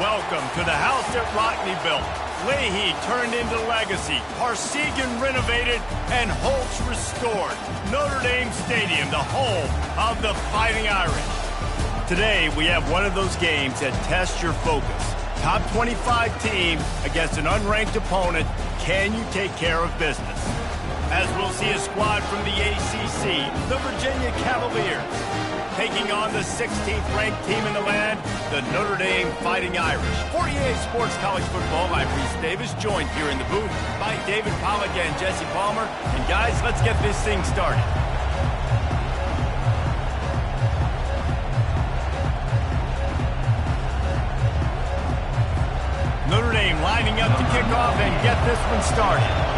Welcome to the house that Rockney built. Leahy turned into legacy, Parsegan renovated, and Holtz restored. Notre Dame Stadium, the home of the Fighting Irish. Today, we have one of those games that tests your focus. Top 25 team against an unranked opponent. Can you take care of business? As we'll see a squad from the ACC, the Virginia Cavaliers, taking on the 16th ranked team in the land, the Notre Dame Fighting Irish. For EA Sports College Football, I'm Reese Davis, joined here in the booth by David Pollack and Jesse Palmer. And guys, let's get this thing started. Notre Dame lining up to kick off and get this one started.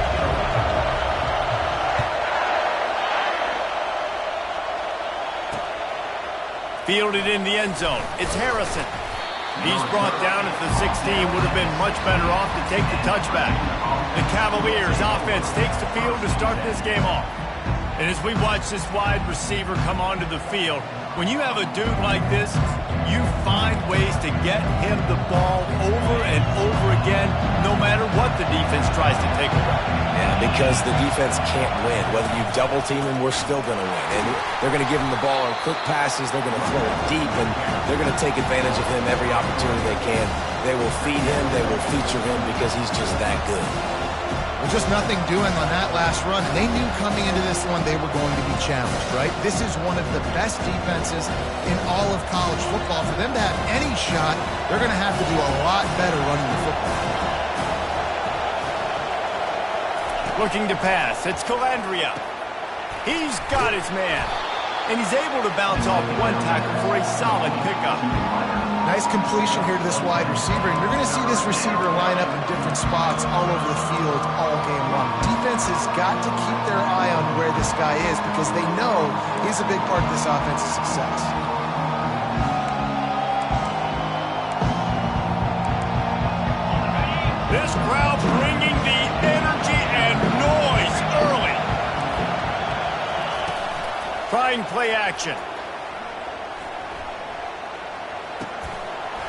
Fielded in the end zone. It's Harrison. He's brought down at the 16. Would have been much better off to take the touchback. The Cavaliers offense takes the field to start this game off. And as we watch this wide receiver come onto the field, when you have a dude like this, you find ways to get him the ball over and over again, no matter what the defense tries to take away. Yeah, because the defense can't win. Whether you double team him, we're still going to win. And they're going to give him the ball on quick passes. They're going to throw it deep, and they're going to take advantage of him every opportunity they can. They will feed him. They will feature him because he's just that good. Well, just nothing doing on that last run. And they knew coming into this one they were going to be challenged, right? This is one of the best defenses in all of college football. For them to have any shot, they're going to have to do a lot better running the football. Looking to pass. It's Calandria. He's got his man. And he's able to bounce off one tackle for a solid pickup. Nice completion here to this wide receiver. And you're going to see this receiver line up in different spots all over the field all game long. Defense has got to keep their eye on where this guy is because they know he's a big part of this offense's success. This crowd bringing the energy and noise early. Trying play action.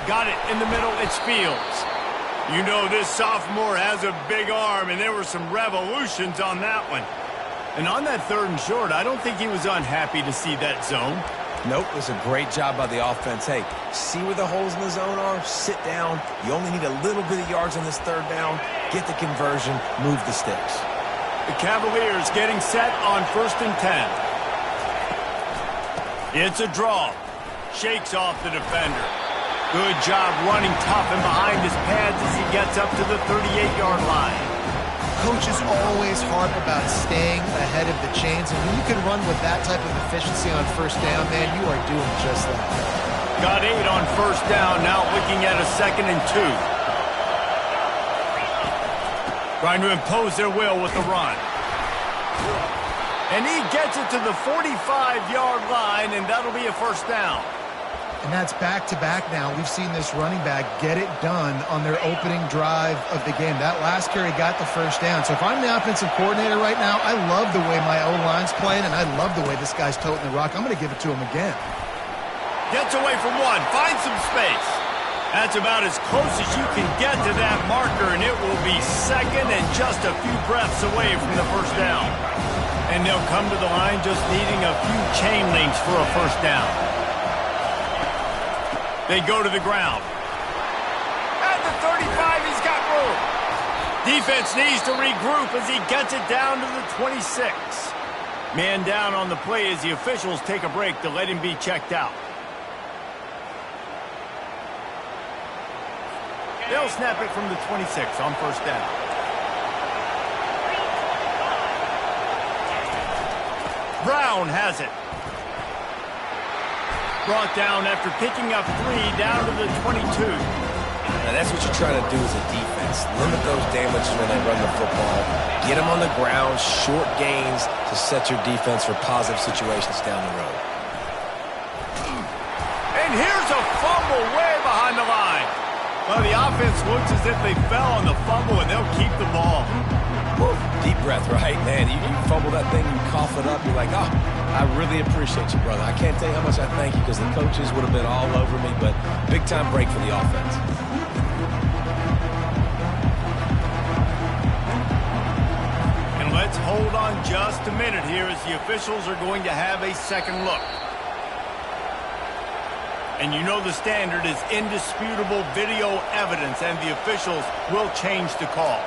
Got it in the middle. It's Fields. You know this sophomore has a big arm, and there were some revolutions on that one. And on that 3rd and short, I don't think he was unhappy to see that zone. Nope, it was a great job by the offense. Hey, see where the holes in the zone are? Sit down. You only need a little bit of yards on this 3rd down. Get the conversion. Move the sticks. The Cavaliers getting set on 1st and 10. It's a draw. Shakes off the defender. Good job running tough and behind his pads as he gets up to the 38-yard line. Coaches always harp about staying ahead of the chains, and when you can run with that type of efficiency on 1st down, man, you are doing just that. Got 8 on 1st down, now looking at a 2nd and 2. Trying to impose their will with the run. And he gets it to the 45-yard line, and that'll be a 1st down. And that's back-to-back now. We've seen this running back get it done on their opening drive of the game. That last carry got the 1st down. So if I'm the offensive coordinator right now, I love the way my O-line's playing, and I love the way this guy's toting the rock. I'm going to give it to him again. Gets away from one, finds some space. That's about as close as you can get to that marker, and it will be 2nd and just a few breaths away from the 1st down. And they'll come to the line just needing a few chain links for a 1st down. They go to the ground. At the 35, he's got room. Defense needs to regroup as he gets it down to the 26. Man down on the play as the officials take a break to let him be checked out. They'll snap it from the 26 on 1st down. Brown has it. Brought down after picking up 3 down to the 22. Now that's what you're trying to do as a defense. Limit those damages when they run the football. Get them on the ground, short gains to set your defense for positive situations down the road. And here's a fumble way behind the line. Well, the offense looks as if they fell on the fumble, and they'll keep the ball. Woo. Deep breath, right? Man, you fumble that thing, you cough it up, you're like, oh, I really appreciate you, brother. I can't tell you how much I thank you because the coaches would have been all over me, but big-time break for the offense. just a minute here as the officials are going to have a second look. And you know the standard is indisputable video evidence, and the officials will change the call.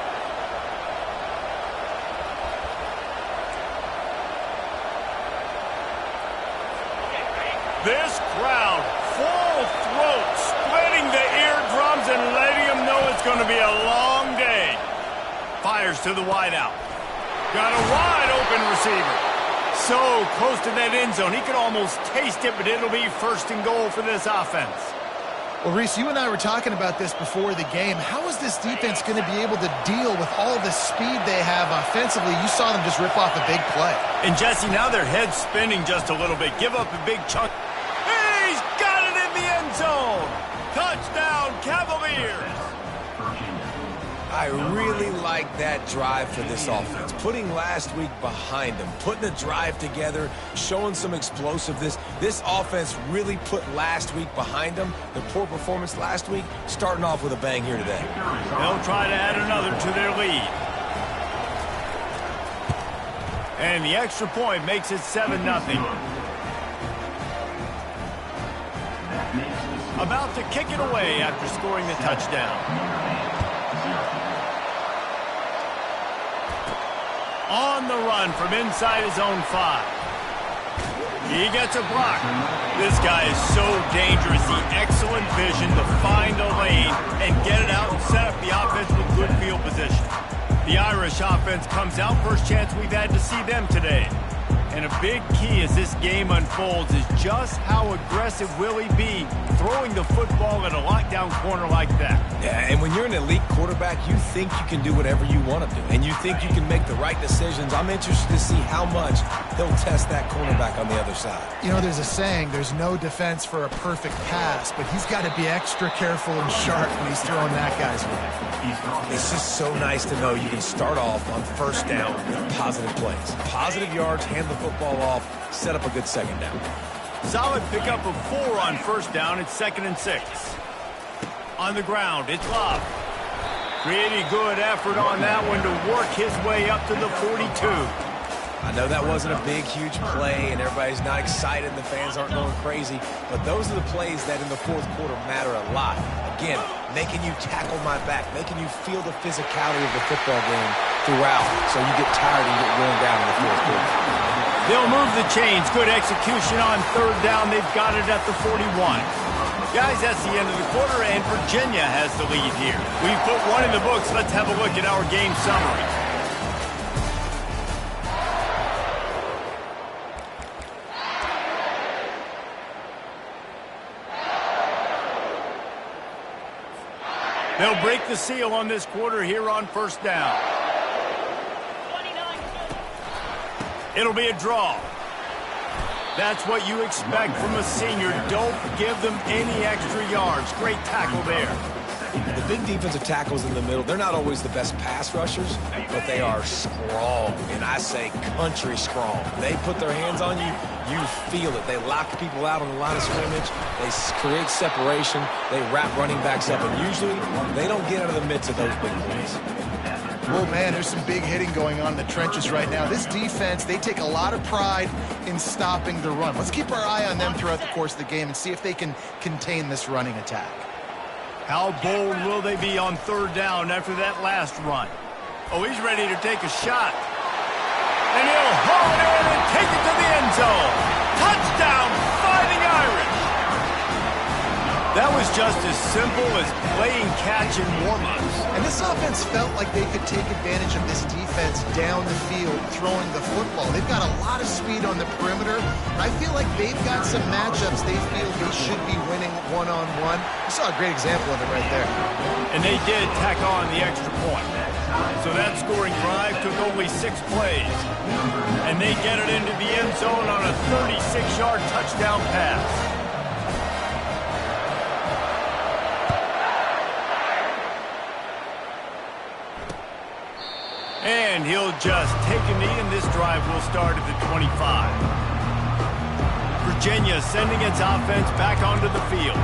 This crowd, full throat, splitting the eardrums and letting them know it's going to be a long day. Fires to the wideout. Got a wide open receiver. So close to that end zone. He could almost taste it, but it'll be first and goal for this offense. Well, Reese, you and I were talking about this before the game. How is this defense going to be able to deal with all the speed they have offensively? You saw them just rip off a big play. And, Jesse, now their head's spinning just a little bit. Give up a big chunk. He's got it in the end zone. Touchdown, Cavaliers. I really like that drive for this offense. Putting last week behind them, putting the drive together, showing some explosiveness. This offense really put last week behind them. The poor performance last week, starting off with a bang here today. They'll try to add another to their lead. And the extra point makes it 7-0. About to kick it away after scoring the touchdown. On the run from inside his own 5. He gets a block. This guy is so dangerous. The excellent vision to find a lane and get it out and set up the offense with good field position. The Irish offense comes out. First chance we've had to see them today. And a big key as this game unfolds is just how aggressive will he be throwing the football at a lockdown corner like that. Yeah, and when you're an elite quarterback, you think you can do whatever you want to do, and you think you can make the right decisions. I'm interested to see how much he'll test that cornerback on the other side. You know, there's a saying, there's no defense for a perfect pass, but he's got to be extra careful and sharp when he's throwing that guy's way. It's just so nice to know you can start off on first down with positive plays. Positive yards, hand the football off, set up a good second down. Solid pickup of 4 on first down. It's 2nd and 6. On the ground, it's Love. Pretty good effort on that one to work his way up to the 42. I know that wasn't a big, huge play, and everybody's not excited, the fans aren't going crazy, but those are the plays that in the fourth quarter matter a lot. Again, making you tackle my back, making you feel the physicality of the football game throughout, so you get tired and get worn down in the fourth quarter. They'll move the chains. Good execution on third down. They've got it at the 41. Guys, that's the end of the quarter, and Virginia has the lead here. We've put one in the books. Let's have a look at our game summary. They'll break the seal on this quarter here on first down. It'll be a draw. That's what you expect from a senior. Don't give them any extra yards. Great tackle there. The big defensive tackles in the middle, they're not always the best pass rushers, but they are strong, and I say country strong. They put their hands on you, you feel it. They lock people out on the line of scrimmage. They create separation. They wrap running backs up, and usually they don't get out of the midst of those big plays. Oh, man, there's some big hitting going on in the trenches right now. This defense, they take a lot of pride in stopping the run. Let's keep our eye on them throughout the course of the game and see if they can contain this running attack. How bold will they be on third down after that last run? Oh, he's ready to take a shot. And he'll haul it in and take it to the end zone. Touchdown, Fighting Irish. That was just as simple as playing catch and warm-ups. And this offense felt like they could take advantage of this defense down the field throwing the football. They've got a lot of speed on the perimeter. I feel like they've got some matchups they feel they should be winning one-on-one. You saw a great example of it right there. And they did tack on the extra point. So that scoring drive took only 6 plays. And they get it into the end zone on a 36-yard touchdown pass. And he'll just take a knee, and this drive will start at the 25. Virginia sending its offense back onto the field.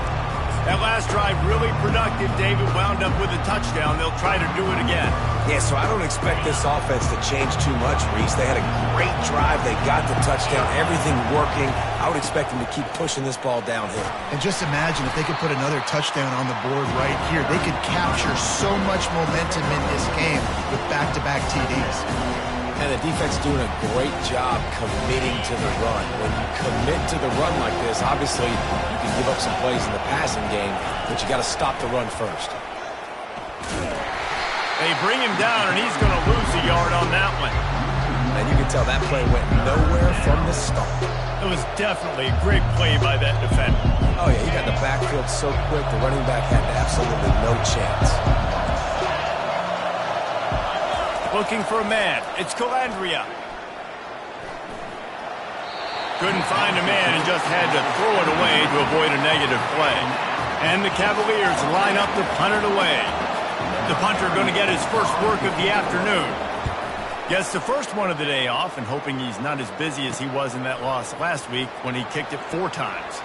That last drive really productive. David wound up with a touchdown. They'll try to do it again. Yeah, so I don't expect this offense to change too much, Reese. They had a great drive. They got the touchdown. Everything working. I would expect them to keep pushing this ball downhill. And just imagine if they could put another touchdown on the board right here. They could capture so much momentum in this game with back-to-back TDs. And the defense doing a great job committing to the run. When you commit to the run like this, obviously you can give up some plays in the passing game, but you got to stop the run first. They bring him down, and he's going to lose a yard on that one. And you can tell that play went nowhere from the start. It was definitely a great play by that defender. Oh, yeah, he got the backfield so quick, the running back had absolutely no chance. Looking for a man. It's Calandria. Couldn't find a man and just had to throw it away to avoid a negative play. And the Cavaliers line up to punt it away. The punter going to get his first work of the afternoon. Gets the first one of the day off and hoping he's not as busy as he was in that loss last week when he kicked it 4 times.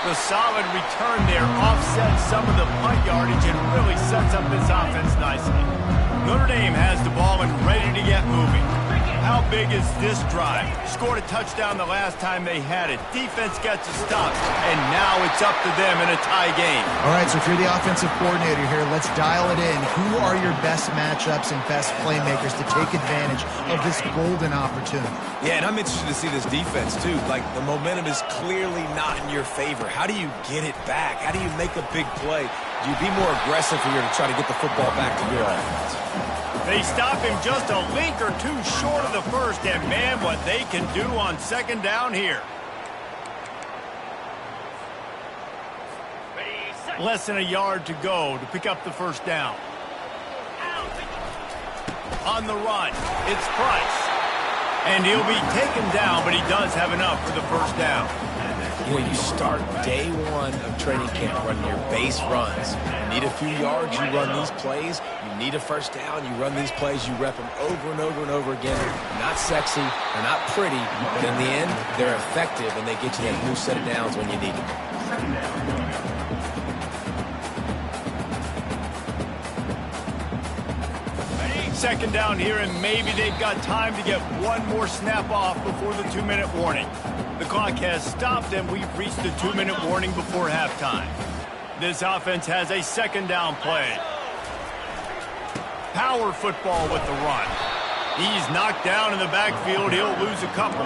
The solid return there offsets some of the punt yardage and really sets up this offense nicely. Notre Dame has the ball and ready to get moving. How big is this drive? Scored a touchdown the last time they had it. Defense gets a stop, and now it's up to them in a tie game. All right, so if you're the offensive coordinator here, let's dial it in. Who are your best matchups and best playmakers to take advantage of this golden opportunity? Yeah, and I'm interested to see this defense, too. Like, the momentum is clearly not in your favor. How do you get it back? How do you make a big play? Do you be more aggressive here to try to get the football back to your offense? They stop him just a link or two short of the first, and man, what they can do on second down here. Less than a yard to go to pick up the first down. On the run, it's Price. And he'll be taken down, but he does have enough for the first down. You know, you start day one of training camp running your base runs. You need a few yards, you run these plays. You need a first down, you run these plays. You rep them over and over and over again. They're not sexy, they're not pretty, but in the end, they're effective, and they get you that new set of downs when you need them. Second down here, and maybe they've got time to get one more snap off before the 2-minute warning. The clock has stopped, and we've reached the 2-minute warning before halftime. This offense has a second down play. Power football with the run. He's knocked down in the backfield. He'll lose a couple.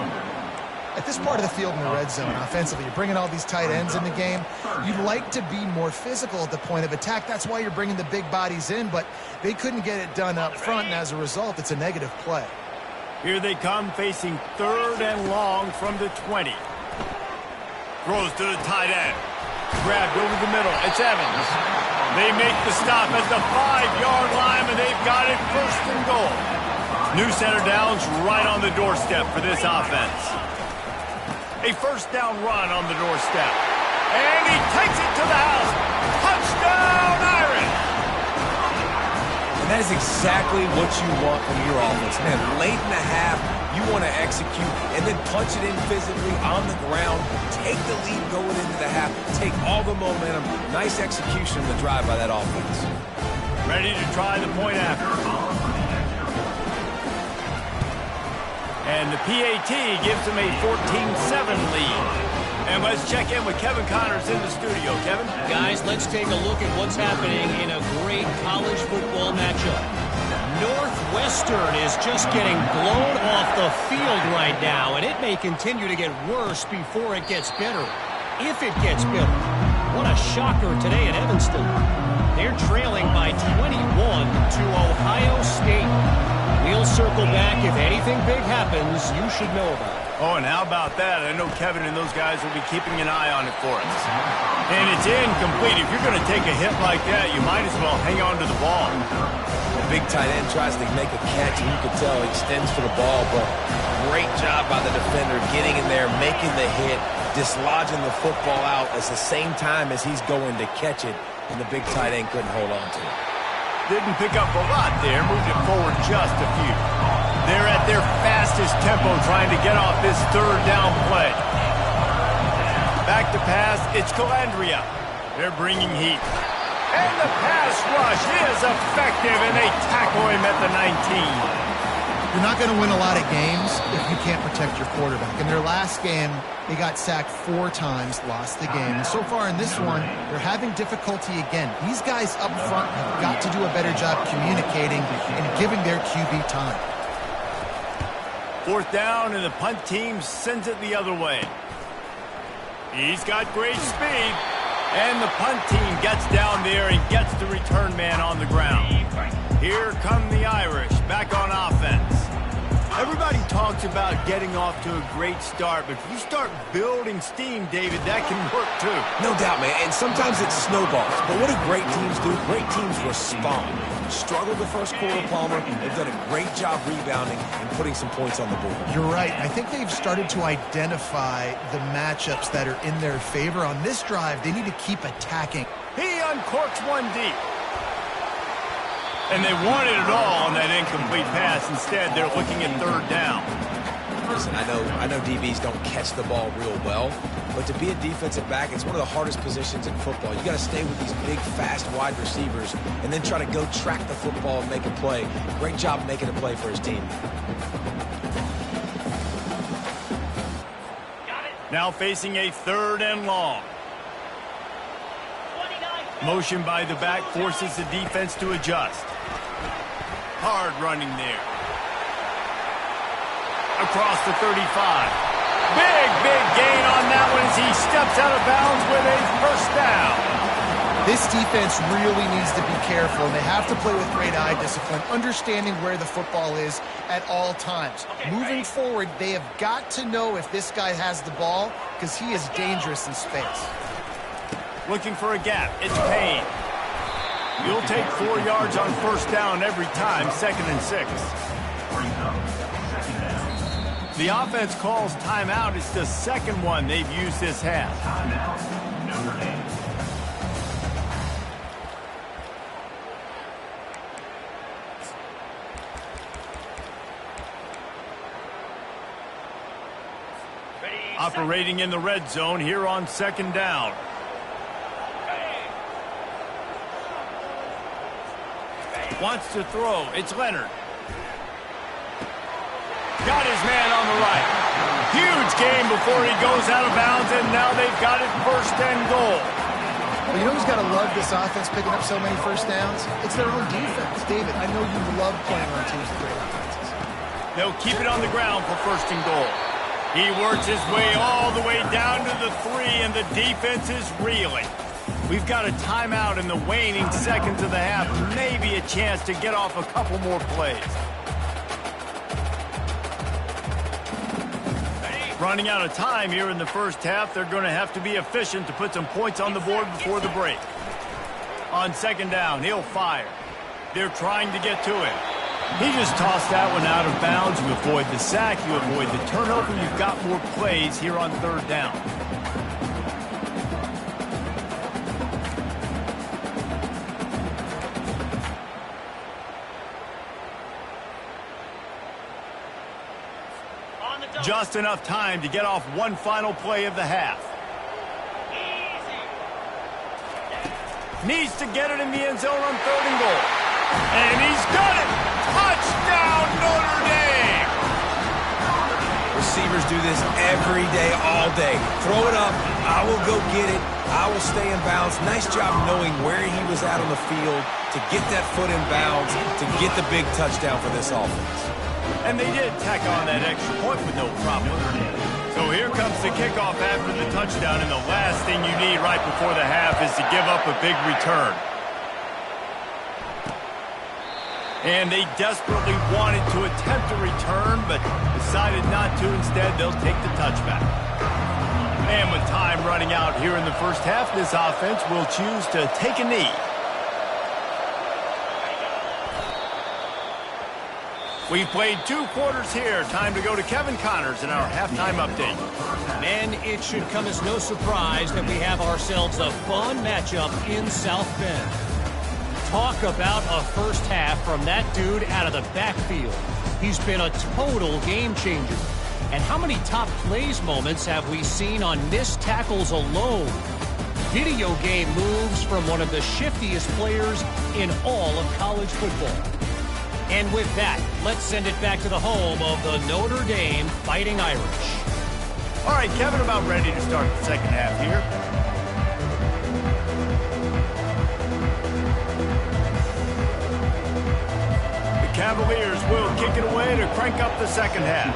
At this part of the field in the red zone, offensively, you're bringing all these tight ends in the game. You'd like to be more physical at the point of attack. That's why you're bringing the big bodies in, but they couldn't get it done up front, and as a result, it's a negative play. Here they come, facing 3rd and long from the 20. Throws to the tight end. Grabbed over the middle. It's Evans. They make the stop at the 5-yard line, and they've got it 1st and goal. New set of downs right on the doorstep for this offense. A first down run on the doorstep. And he takes it to the house. Touchdown, Irish! And that is exactly what you want from your offense. Man, late in the half, you want to execute and then punch it in physically on the ground. Take the lead going into the half. Take all the momentum. Nice execution of the drive by that offense. Ready to try the point after. And the PAT gives them a 14-7 lead. And let's check in with Kevin Connors in the studio. Kevin? Guys, let's take a look at what's happening in a great college football matchup. Northwestern is just getting blown off the field right now, and it may continue to get worse before it gets better. If it gets better. What a shocker today at Evanston. They're trailing by 21 to Ohio State. We'll circle back. If anything big happens, you should know about it. Oh, and how about that? I know Kevin and those guys will be keeping an eye on it for us. And it's incomplete. If you're going to take a hit like that, you might as well hang on to the ball. The big tight end tries to make a catch, and you can tell he extends for the ball, but great job by the defender getting in there, making the hit, dislodging the football out at the same time as he's going to catch it, and the big tight end couldn't hold on to it. Didn't pick up a lot there, moved it forward just a few. They're at their fastest tempo trying to get off this 3rd down play. Back to pass, it's Calandria. They're bringing heat. And the pass rush is effective, and they tackle him at the 19. You're not going to win a lot of games if you can't protect your quarterback. In their last game, they got sacked 4 times, lost the game. And so far in this one, they're having difficulty again. These guys up front have got to do a better job communicating and giving their QB time. 4th down, and the punt team sends it the other way. He's got great speed, and the punt team gets down there and gets the return man on the ground. Here come the Irish back on offense. Everybody talks about getting off to a great start, but if you start building steam, David, that can work too. No doubt, man, and sometimes it snowballs. But what do great teams do? Great teams respond. Struggled the first quarter, Palmer. They've done a great job rebounding and putting some points on the board. You're right. I think they've started to identify the matchups that are in their favor. On this drive, they need to keep attacking. He uncorks one deep. And they wanted it all on that incomplete pass. Instead, they're looking at 3rd down. Listen, I know DBs don't catch the ball real well, but to be a defensive back, it's one of the hardest positions in football. You got to stay with these big, fast, wide receivers and then try to go track the football and make a play. Great job making a play for his team. Now facing a 3rd and long. Motion by the back forces the defense to adjust. Hard running there. Across the 35. Big gain on that one as he steps out of bounds with a 1st down. This defense really needs to be careful, and they have to play with great eye discipline, understanding where the football is at all times. Moving forward, they have got to know if this guy has the ball, because he is dangerous in space. Looking for a gap. It's Payne. You'll take 4 yards on 1st down every time, 2nd and 6. The offense calls timeout. It's the 2nd one they've used this half. Operating in the red zone here on 2nd down. Wants to throw. It's Leonard. Got his man on the right. Huge game before he goes out of bounds, and now they've got it 1st and goal. Well, you know who's got to love this offense picking up so many 1st downs? It's their own defense. David, I know you love playing on teams with great offenses. They'll keep it on the ground for 1st and goal. He works his way all the way down to the 3, and the defense is reeling. We've got a timeout in the waning seconds of the half. Maybe a chance to get off a couple more plays. Running out of time here in the 1st half. They're going to have to be efficient to put some points on the board before the break. On 2nd down, he'll fire. They're trying to get to him. He just tossed that one out of bounds. You avoid the sack, you avoid the turnover. You've got more plays here on 3rd down. Just enough time to get off one final play of the half. Needs to get it in the end zone on 3rd and goal. And he's got it! Touchdown, Notre Dame! Receivers do this every day, all day. Throw it up, I will go get it, I will stay in bounds. Nice job knowing where he was at on the field to get that foot in bounds, to get the big touchdown for this offense. And they did tack on that extra point with no problem. So here comes the kickoff after the touchdown, and the last thing you need right before the half is to give up a big return. And they desperately wanted to attempt a return, but decided not to. Instead, they'll take the touchback. And with time running out here in the 1st half, this offense will choose to take a knee. We've played 2 quarters here. Time to go to Kevin Connors in our halftime update. And it should come as no surprise that we have ourselves a fun matchup in South Bend. Talk about a 1st half from that dude out of the backfield. He's been a total game changer. And how many top plays moments have we seen on missed tackles alone? video game moves from one of the shiftiest players in all of college football. And with that, let's send it back to the home of the Notre Dame Fighting Irish. All right, Kevin, about ready to start the second half here. The Cavaliers will kick it away to crank up the second half.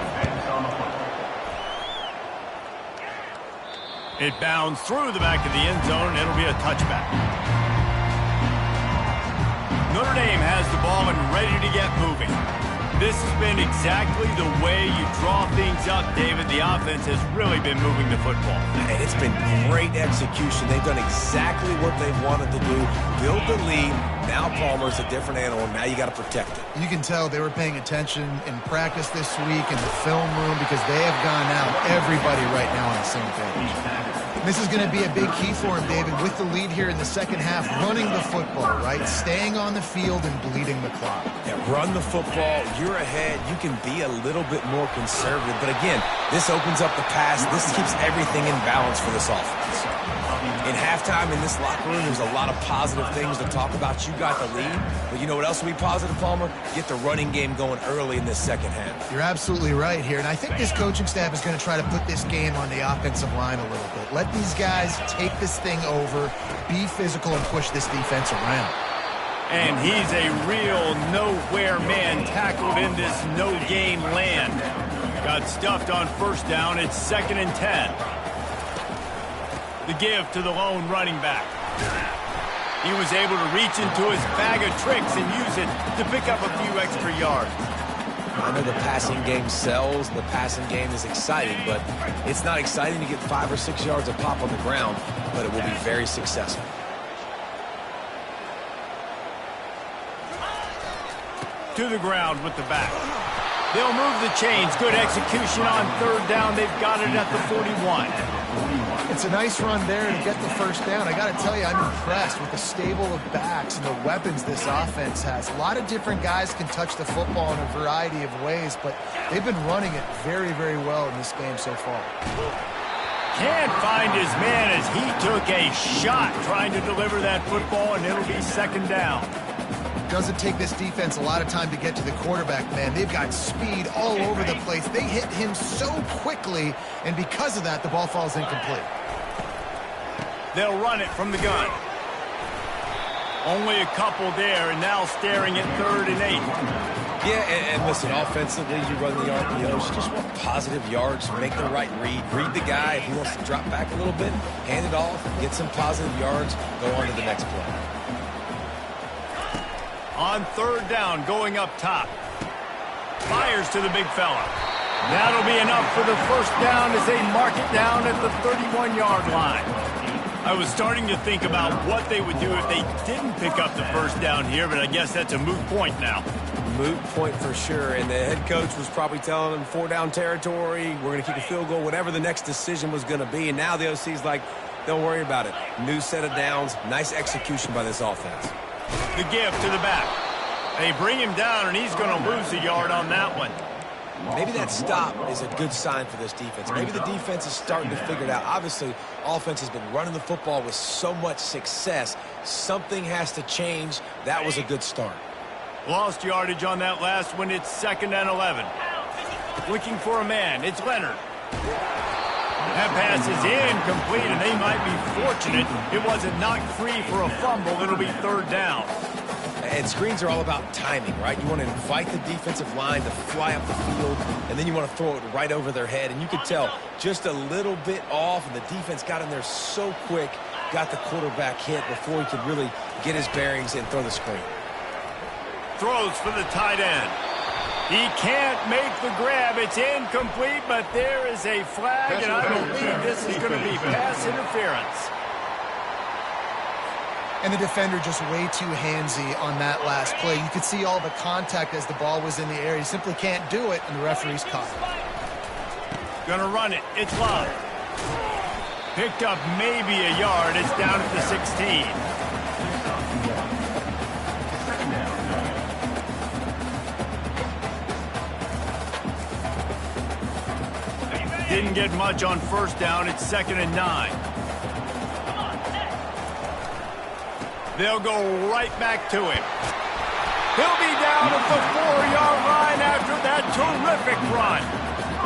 It bounds through the back of the end zone, and it'll be a touchback. Notre Dame has the ball and ready to get moving. This has been exactly the way you draw things up, David. The offense has really been moving the football. And it's been great execution. They've done exactly what they've wanted to do. Build the lead. Now Palmer's a different animal. Now you got to protect it. You can tell they were paying attention in practice this week in the film room because they have gone out, everybody right now on the same page. This is going to be a big key for him, David, with the lead here in the second half, running the football, right? Staying on the field and bleeding the clock. Yeah, run the football. You're ahead. You can be a little bit more conservative. But again, this opens up the pass. This keeps everything in balance for this offense. In halftime in this locker room, there's a lot of positive things to talk about. You got the lead. But you know what else will be positive, Palmer? Get the running game going early in this second half. You're absolutely right here. And I think this coaching staff is going to try to put this game on the offensive line a little bit. Let these guys take this thing over, be physical, and push this defense around. And he's a real nowhere man tackled in this no-game land. Got stuffed on first down. It's 2nd and 10. The give to the lone running back. He was able to reach into his bag of tricks and use it to pick up a few extra yards. I know the passing game sells, the passing game is exciting, but it's not exciting to get 5 or 6 yards of pop on the ground, but it will be very successful. To the ground with the back. They'll move the chains. Good execution on third down. They've got it at the 41. It's a nice run there to get the first down. I got to tell you, I'm impressed with the stable of backs and the weapons this offense has. A lot of different guys can touch the football in a variety of ways, but they've been running it very, very well in this game so far. Can't find his man as he took a shot trying to deliver that football, and it'll be 2nd down. Doesn't take this defense a lot of time to get to the quarterback, man. They've got speed all over the place. They hit him so quickly, and because of that, the ball falls incomplete. They'll run it from the gun. Only a couple there, and now staring at 3rd and 8. Yeah, and listen, offensively, you run the RPOs. You just want positive yards, make the right read. Read the guy. If he wants to drop back a little bit, hand it off, get some positive yards, go on to the next play. On 3rd down, going up top. Fires to the big fella. That'll be enough for the first down as they mark it down at the 31-yard line. I was starting to think about what they would do if they didn't pick up the first down here, but I guess that's a moot point now. Moot point for sure, and the head coach was probably telling them 4-down territory, we're going to kick a field goal, whatever the next decision was going to be, and now the OC's like, don't worry about it. New set of downs, nice execution by this offense. The give to the back. They bring him down, and he's going to lose a yard on that one. Maybe that stop is a good sign for this defense. Maybe the defense is starting to figure it out. Obviously, offense has been running the football with so much success. Something has to change. That was a good start. Lost yardage on that last one. It's 2nd and 11. Looking for a man. It's Leonard. That pass is incomplete, and they might be fortunate it wasn't knocked free for a fumble. It'll be 3rd down. And screens are all about timing, right? You want to invite the defensive line to fly up the field, and then you want to throw it right over their head. And you could tell just a little bit off, and the defense got in there so quick, got the quarterback hit before he could really get his bearings and throw the screen. Throws for the tight end. He can't make the grab. It's incomplete, but there is a flag, and I believe this is going to be pass interference. And the defender just way too handsy on that last play. You could see all the contact as the ball was in the air. He simply can't do it, and the referee's caught it. Gonna run it. It's live. Picked up maybe a yard. It's down at the 16. Didn't get much on first down. It's 2nd and 9. They'll go right back to him. He'll be down at the 4-yard line after that terrific run.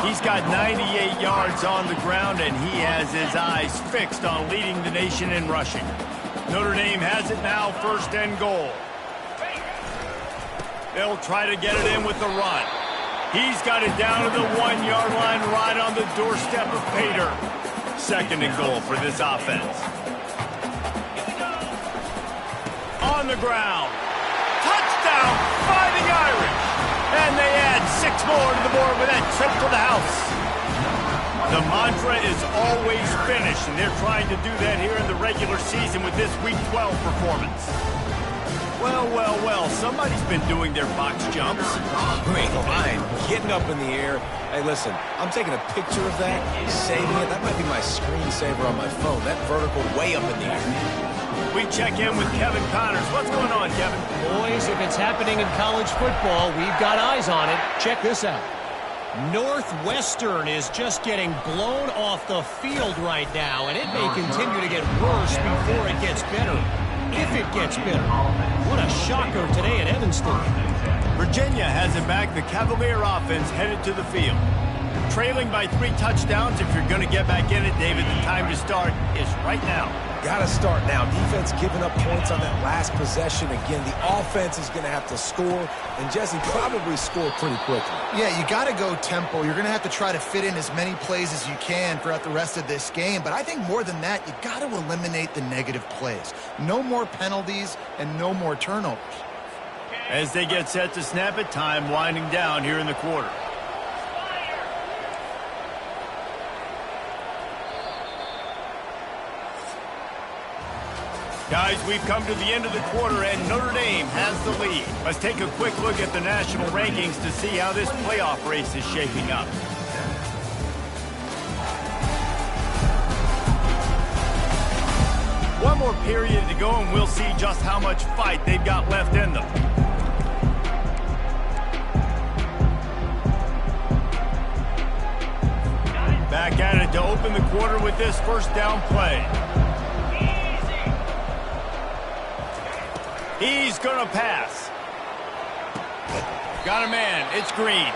He's got 98 yards on the ground, and he has his eyes fixed on leading the nation in rushing. Notre Dame has it now, 1st and goal. They'll try to get it in with the run. He's got it down to the 1-yard line right on the doorstep of Pater. 2nd and goal for this offense. On the ground. Touchdown, Fighting Irish. And they add 6 more to the board with that trip to the house. The mantra is always finish, and they're trying to do that here in the regular season with this Week 12 performance. Well, well, well, somebody's been doing their box jumps. Great line, getting up in the air. Hey, listen, I'm taking a picture of that, saving it. That might be my screensaver on my phone, that vertical way up in the air. We check in with Kevin Connors. What's going on, Kevin? Boys, if it's happening in college football, we've got eyes on it. Check this out. Northwestern is just getting blown off the field right now, and it may continue to get worse before it gets better. If it gets better. What a shocker today at Evanston. Virginia has it back. The Cavalier offense headed to the field. Trailing by 3 touchdowns. If you're going to get back in it, David, the time to start is right now. Got to start now. Defense giving up points on that last possession. Again, the offense is going to have to score, and Jesse probably score pretty quickly. Yeah, you got to go tempo. You're going to have to try to fit in as many plays as you can throughout the rest of this game. But I think more than that, you got to eliminate the negative plays. No more penalties and no more turnovers. As they get set to snap it, time winding down here in the quarter. Guys, we've come to the end of the quarter, and Notre Dame has the lead. Let's take a quick look at the national rankings to see how this playoff race is shaping up. One more period to go, and we'll see just how much fight they've got left in them. Back at it to open the quarter with this 1st down play. He's going to pass. Got a man. It's Green.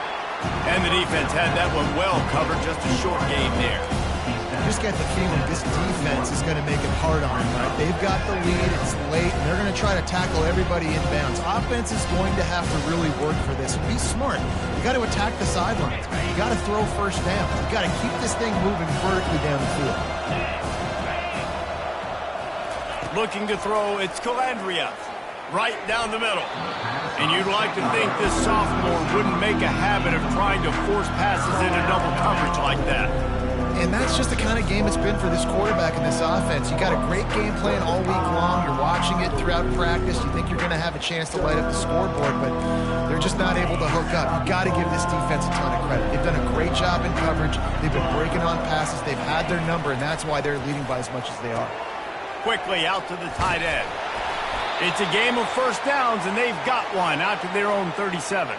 And the defense had that one well covered. Just a short game there. I just got the feeling this defense is going to make it hard on them, right? They've got the lead. It's late, and they're going to try to tackle everybody in bounds. Offense is going to have to really work for this. And be smart. You got to attack the sidelines. You got to throw 1st down. You got to keep this thing moving vertically down the field. Looking to throw, it's Calandria. Right down the middle. And you'd like to think this sophomore wouldn't make a habit of trying to force passes into double coverage like that. And that's just the kind of game it's been for this quarterback and this offense. You got a great game plan all week long. You're watching it throughout practice. You think you're going to have a chance to light up the scoreboard, but they're just not able to hook up. You got to give this defense a ton of credit. They've done a great job in coverage. They've been breaking on passes. They've had their number, and that's why they're leading by as much as they are. Quickly out to the tight end. It's a game of 1st downs, and they've got one out to their own 37.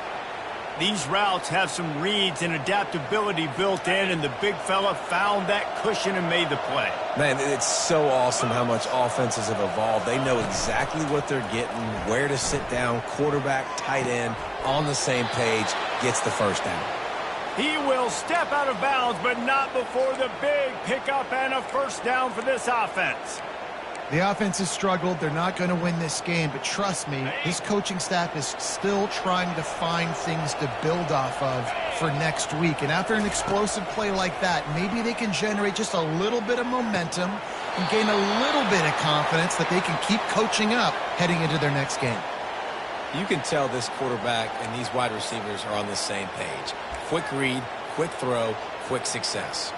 These routes have some reads and adaptability built in, and the big fella found that cushion and made the play. Man, it's so awesome how much offenses have evolved. They know exactly what they're getting, where to sit down, quarterback, tight end, on the same page, gets the 1st down. He will step out of bounds, but not before the big pickup and a 1st down for this offense. The offense has struggled. They're not going to win this game, but trust me, this coaching staff is still trying to find things to build off of for next week. And after an explosive play like that, maybe they can generate just a little bit of momentum and gain a little bit of confidence that they can keep coaching up heading into their next game. You can tell this quarterback and these wide receivers are on the same page. Quick read, quick throw, quick success.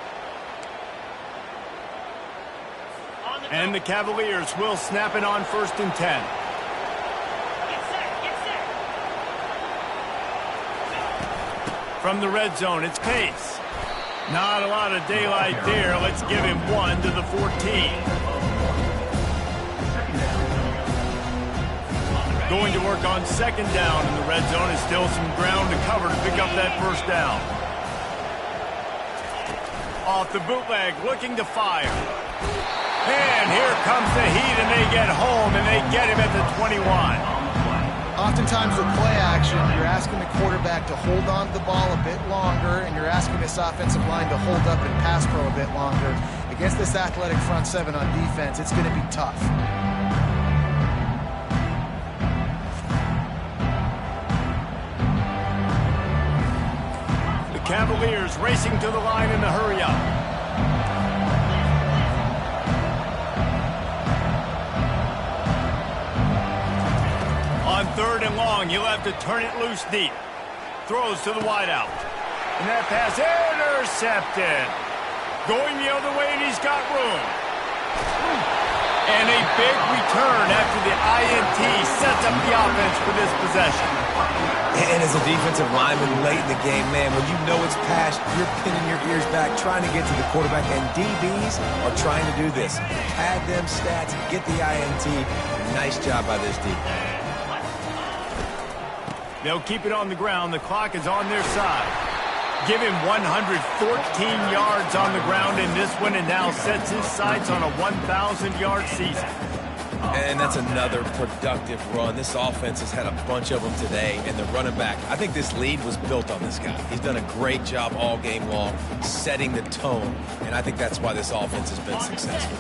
And the Cavaliers will snap it on 1st and 10. Get set. From the red zone, it's Pace. Not a lot of daylight there. Let's give him 1 to the 14. Going to work on 2nd down in the red zone. Is still some ground to cover to pick up that 1st down. Off the bootleg, looking to fire. And here comes the heat, and they get home, and they get him at the 21. Oftentimes with play action, you're asking the quarterback to hold on to the ball a bit longer, and you're asking this offensive line to hold up and pass pro a bit longer. Against this athletic front seven on defense, it's going to be tough. The Cavaliers racing to the line in the hurry-up. On 3rd and long, he'll have to turn it loose deep. Throws to the wideout. And that pass intercepted. Going the other way, and he's got room. And a big return after the INT sets up the offense for this possession. And as a defensive lineman late in the game, man, when you know it's past, you're pinning your ears back, trying to get to the quarterback, and DBs are trying to do this. Pad them stats, get the INT. Nice job by this defense. They'll keep it on the ground. The clock is on their side. Give him 114 yards on the ground in this one, and now sets his sights on a 1,000-yard season. And that's another productive run. This offense has had a bunch of them today, and the running back, I think this lead was built on this guy. He's done a great job all game long, setting the tone, and I think that's why this offense has been successful.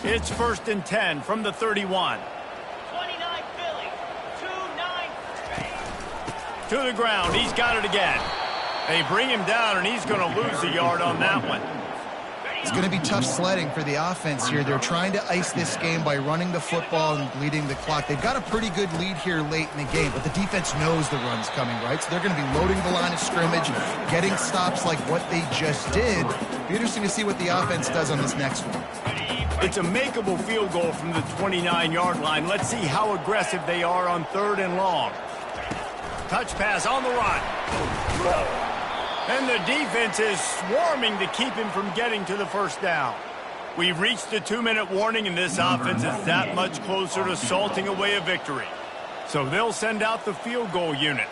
It's 1st and 10 from the 31. To the ground. He's got it again. They bring him down, and he's going to lose a yard on that one. It's going to be tough sledding for the offense here. They're trying to ice this game by running the football and bleeding the clock. They've got a pretty good lead here late in the game, but the defense knows the run's coming, right? So they're going to be loading the line of scrimmage, getting stops like what they just did. Be interesting to see what the offense does on this next one. It's a makeable field goal from the 29-yard line. Let's see how aggressive they are on 3rd and long. Touch pass on the run. And the defense is swarming to keep him from getting to the 1st down. We've reached the 2-minute warning, and this offense is that much closer to salting away a victory. So they'll send out the field goal unit.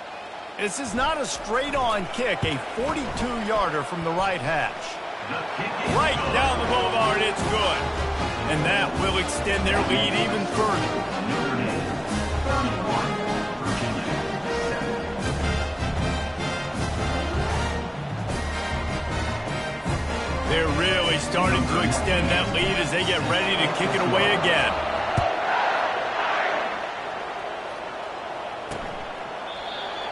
This is not a straight-on kick, a 42-yarder from the right hash. Right down the boulevard, it's good. And that will extend their lead even further. They're really starting to extend that lead as they get ready to kick it away again.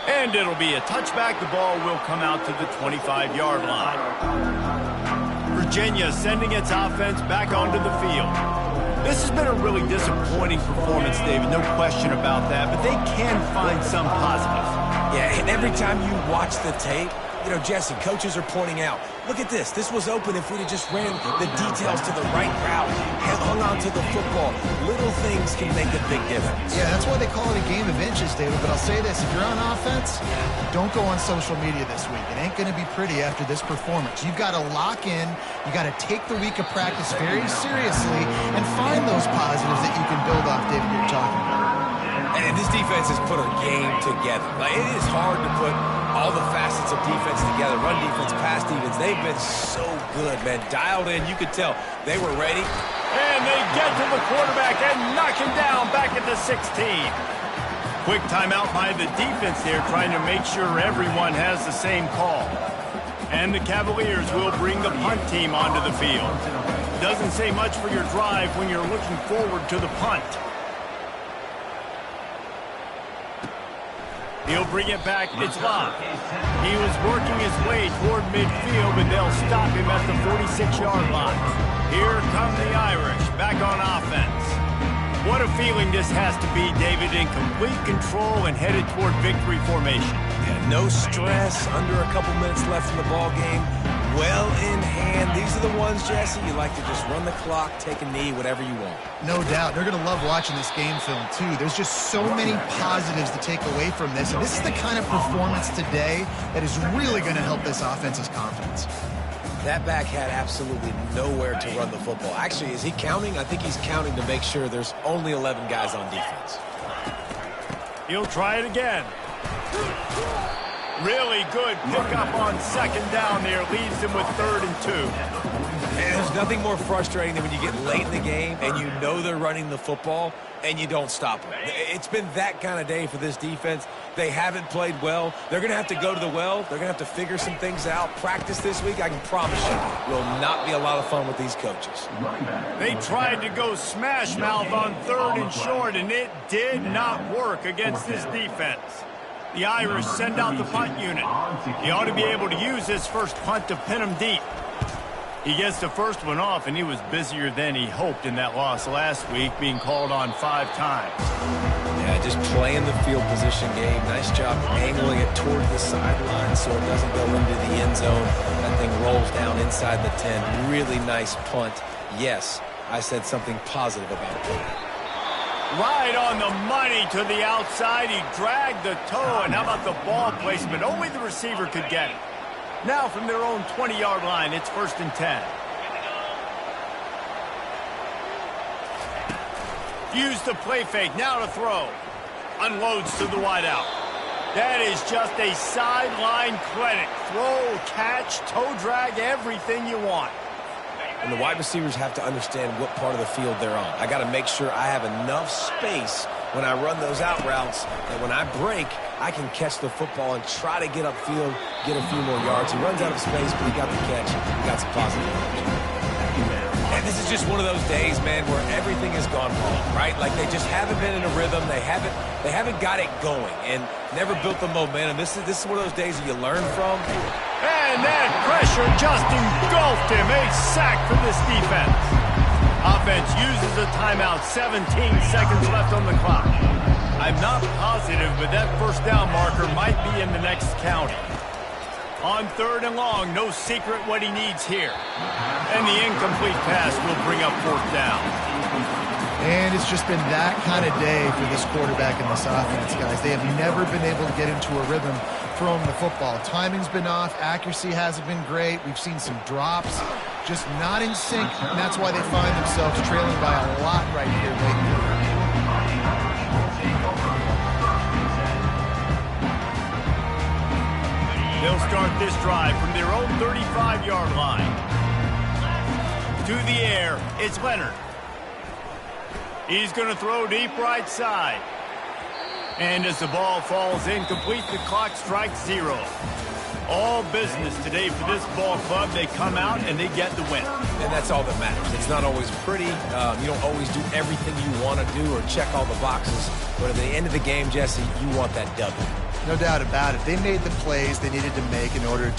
And it'll be a touchback. The ball will come out to the 25-yard line. Virginia sending its offense back onto the field. This has been a really disappointing performance, David, no question about that, but they can find some positives. Yeah, and every time you watch the tape, you know, Jesse, coaches are pointing out, look at this. This was open if we'd have just ran the details to the right route, hung on to the football. Little things can make a big difference. Yeah, that's why they call it a game of inches, David. But I'll say this, if you're on offense, don't go on social media this week. It ain't going to be pretty after this performance. You've got to lock in. You got to take the week of practice very seriously and find those positives that you can build off, David, you're talking about. And this defense has put a game together. Like, it is hard to put all the facets of defense together. Run defense, pass defense. They've been so good, man. Dialed in. You could tell they were ready. And they get to the quarterback and knock him down back at the 16. Quick timeout by the defense there, trying to make sure everyone has the same call. And the Cavaliers will bring the punt team onto the field. Doesn't say much for your drive when you're looking forward to the punt. He'll bring it back. It's Love. He was working his way toward midfield, but they'll stop him at the 46-yard line. Here come the Irish back on offense. What a feeling this has to be, David, in complete control and headed toward victory formation. Yeah, no stress, under a couple minutes left in the ball game. Well in hand. These are the ones, Jesse, you like to just run the clock, take a knee, whatever you want. No doubt. They're going to love watching this game film, too. There's just so many positives to take away from this. And this is the kind of performance today that is really going to help this offense's confidence. That back had absolutely nowhere to run the football. Actually, is he counting? I think he's counting to make sure there's only 11 guys on defense. He'll try it again. Really good pickup on 2nd down there. Leaves him with 3rd and 2. And there's nothing more frustrating than when you get late in the game and you know they're running the football and you don't stop them. It's been that kind of day for this defense. They haven't played well. They're going to have to go to the well. They're going to have to figure some things out. Practice this week, I can promise you, will not be a lot of fun with these coaches. They tried to go smash mouth on 3rd and short, and it did not work against this defense. The Irish send out the punt unit. He ought to be able to use his first punt to pin him deep. He gets the first one off, and he was busier than he hoped in that loss last week, being called on 5 times. Yeah, just playing the field position game. Nice job angling it toward the sideline so it doesn't go into the end zone. That thing rolls down inside the 10. Really nice punt. Yes, I said something positive about it. Right on the money to the outside. He dragged the toe, and how about the ball placement? Only the receiver could get it. Now from their own 20-yard line, it's 1st and 10. Use the play fake, now to throw. Unloads to the wideout. That is just a sideline credit. Throw, catch, toe drag, everything you want. And the wide receivers have to understand what part of the field they're on. I got to make sure I have enough space when I run those out routes that when I break, I can catch the football and try to get upfield, get a few more yards. He runs out of space, but he got the catch. He got some positive energy. And this is just one of those days, man, where everything has gone wrong, right? Like they just haven't been in a rhythm. They haven't got it going and never built the momentum. This is one of those days that you learn from. And that pressure just engulfed him. A sack for this defense. Offense uses a timeout. 17 seconds left on the clock. I'm not positive, but that first down marker might be in the next county. On 3rd and long, no secret what he needs here. And the incomplete pass will bring up 4th down. And it's just been that kind of day for this quarterback and this offense, guys. They have never been able to get into a rhythm throwing the football. Timing's been off. Accuracy hasn't been great. We've seen some drops. Just not in sync, and that's why they find themselves trailing by a lot right here late in the game. They'll start this drive from their own 35-yard line. To the air, it's Leonard. He's going to throw deep right side. And as the ball falls incomplete, the clock strikes 0. All business today for this ball club. They come out and they get the win. And that's all that matters. It's not always pretty. You don't always do everything you want to do or check all the boxes. But at the end of the game, Jesse, you want that W. No doubt about it. They made the plays they needed to make in order to